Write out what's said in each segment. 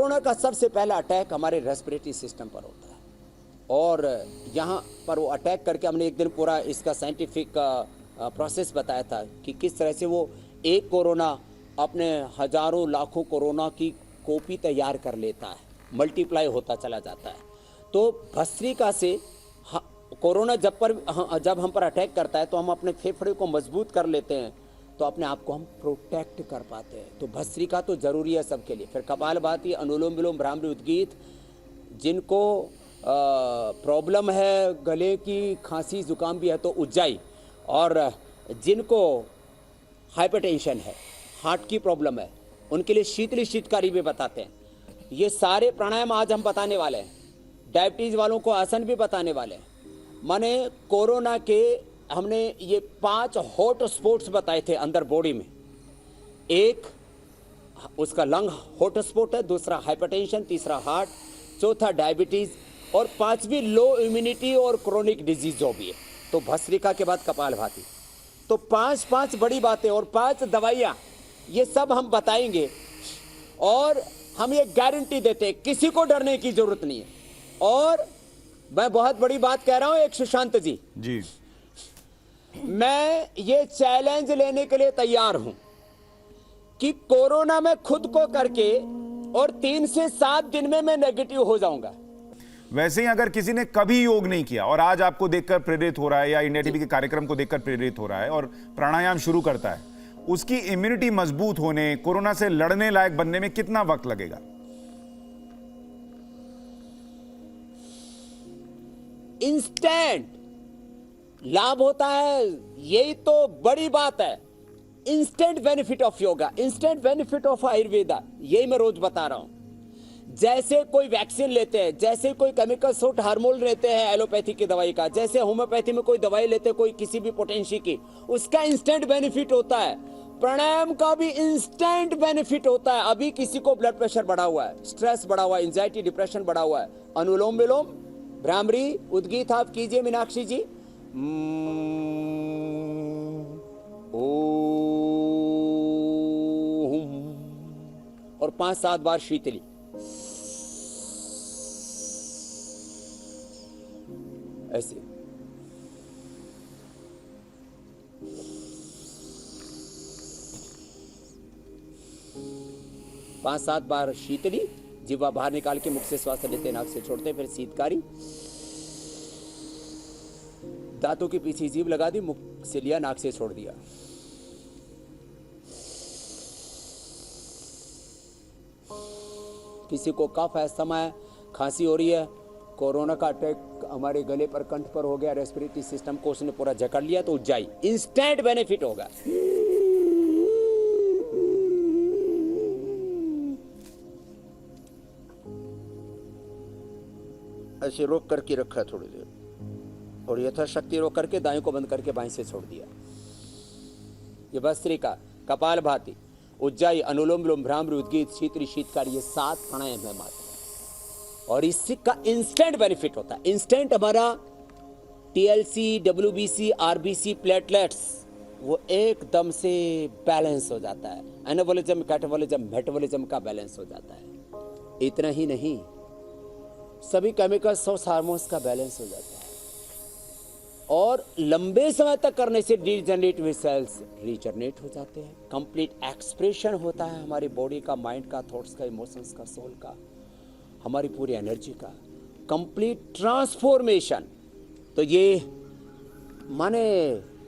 Corona का सबसे पहला अटैक हमारे रेस्पिरेटरी सिस्टम पर होता है, और यहाँ पर वो अटैक करके हमने एक दिन पूरा इसका साइंटिफिक प्रोसेस बताया था कि किस तरह से वो एक कोरोना अपने हजारों लाखों कोरोना की कॉपी तैयार कर लेता है, मल्टीप्लाई होता चला जाता है। तो भस्त्रिका से कोरोना जब हम पर अटैक करता है तो हम अपने फेफड़े को मजबूत कर लेते हैं, तो अपने आप को हम प्रोटेक्ट कर पाते हैं। तो भस्त्रिका तो ज़रूरी है सबके लिए। फिर कपालभाति, अनुलोम विलोम, भ्रामरी, उद्गीत, जिनको प्रॉब्लम है गले की, खांसी जुकाम भी है तो उज्जाई, और जिनको हाइपरटेंशन है, हार्ट की प्रॉब्लम है, उनके लिए शीतली शीतकारी भी बताते हैं। ये सारे प्राणायाम आज हम बताने वाले हैं। डायबिटीज़ वालों को आसन भी बताने वाले हैं। माने कोरोना के हमने ये 5 हॉट स्पॉट्स बताए थे अंदर बॉडी में। एक उसका लंग हॉट स्पॉट है, दूसरा हाइपरटेंशन, तीसरा हार्ट, चौथा डायबिटीज़, और 5वीं लो इम्यूनिटी और क्रोनिक डिजीज जो भी है। तो भस्त्रिका के बाद कपालभाति। तो 5 बड़ी बातें और 5 दवाइयाँ, ये सब हम बताएंगे, और हम ये गारंटी देते हैं किसी को डरने की जरूरत नहीं है। और मैं बहुत बड़ी बात कह रहा हूं, एक सुशांत जी, मैं ये चैलेंज लेने के लिए तैयार हूं कि कोरोना में खुद को करके और 3 से 7 दिन में मैं नेगेटिव हो जाऊंगा। वैसे ही अगर किसी ने कभी योग नहीं किया और आज आपको देखकर प्रेरित हो रहा है या इंडिया टीवी के कार्यक्रम को देखकर प्रेरित हो रहा है और प्राणायाम शुरू करता है, उसकी इम्यूनिटी मजबूत होने, कोरोना से लड़ने लायक बनने में कितना वक्त लगेगा? इंस्टेंट लाभ होता है, यही तो बड़ी बात है। Instant benefit of yoga, instant benefit of Ayurveda, यही मैं रोज बता रहा हूं। जैसे कोई वैक्सीन लेते हैं, जैसे कोई केमिकल सूट हार्मोन लेते हैं एलोपैथी की दवाई का, जैसे होम्योपैथी में कोई दवाई लेते हैं कोई किसी भी पोटेंशियल की, उसका इंस्टेंट बेनिफिट होता है। प्राणायाम का भी इंस्टेंट बेनिफिट होता है। अभी किसी को ब्लड प्रेशर बढ़ा हुआ है, स्ट्रेस बढ़ा हुआ है, एंजाइटी, डिप्रेशन बढ़ा हुआ है, अनुलोम विलोम, भ्रामरी, उद्गीत आप कीजिए मीनाक्षी जी। और 5-7 बार शीतली। ऐसे 5-7 बार शीतली, जीवा बाहर निकाल के मुख से श्वास लेते, नाक से छोड़ते, फिर शीतकारी, दांतों के पीछे जीभ लगा दी, मुख से लिया, नाक से छोड़ दिया। किसी को कफ है, अस्थमा है, खांसी हो रही है, कोरोना का अटैक हमारे गले पर, कंठ पर हो गया, रेस्पिरेटरी सिस्टम को उसने पूरा जकड़ लिया, तो उज्जाई इंस्टेंट बेनिफिट होगा। ऐसे रोक करके रखा थोड़ी देर, और यथाशक्ति रोक करके दाएं को बंद करके बाएं से छोड़ दिया। ये भस्त्रिका, कपालभाति, उज्जाई, अनुलोम विलोम, भ्रामरी, उद्गीत, शीतली शीतकारी, ये 7 प्राणायाम है मात्र, और इसका इंस्टेंट बेनिफिट होता है। इंस्टेंट हमारा टीएलसी, डब्ल्यूबीसी, आरबीसी, प्लेटलेट्स वो एकदम से बैलेंस हो जाता है। एनाबॉलिज्म, कैटाबॉलिज्म, मेटाबॉलिज्म का बैलेंस हो जाता है। इतना ही नहीं, सभी केमिकल्स और हार्मोन्स का बैलेंस हो जाता है, और लंबे समय तक करने से डिजनरेटिव सेल्स रीजनरेट हो जाते हैं। कंप्लीट एक्सप्रेशन होता है हमारी बॉडी का, माइंड का, थॉट्स का, इमोशंस का, सोल का, हमारी पूरी एनर्जी का कंप्लीट ट्रांसफॉर्मेशन। तो ये माने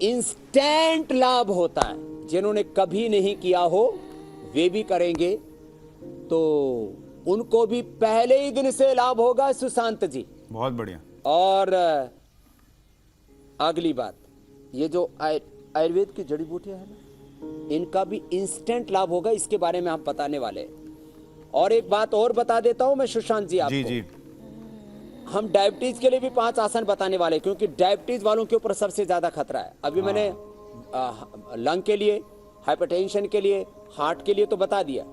इंस्टेंट लाभ होता है। जिन्होंने कभी नहीं किया हो वे भी करेंगे तो उनको भी पहले ही दिन से लाभ होगा। सुशांत जी, बहुत बढ़िया। और अगली बात, ये जो आयुर्वेद की जड़ी बूटियां है ना, इनका भी इंस्टेंट लाभ होगा, इसके बारे में आप बताने वाले हैं। और एक बात और बता देता हूं मैं सुशांत जी आपको, जी। हम डायबिटीज के लिए भी 5 आसन बताने वाले, क्योंकि डायबिटीज वालों के ऊपर सबसे ज्यादा खतरा है। अभी मैंने लंग के लिए, हाइपरटेंशन के लिए, हार्ट के लिए तो बता दिया।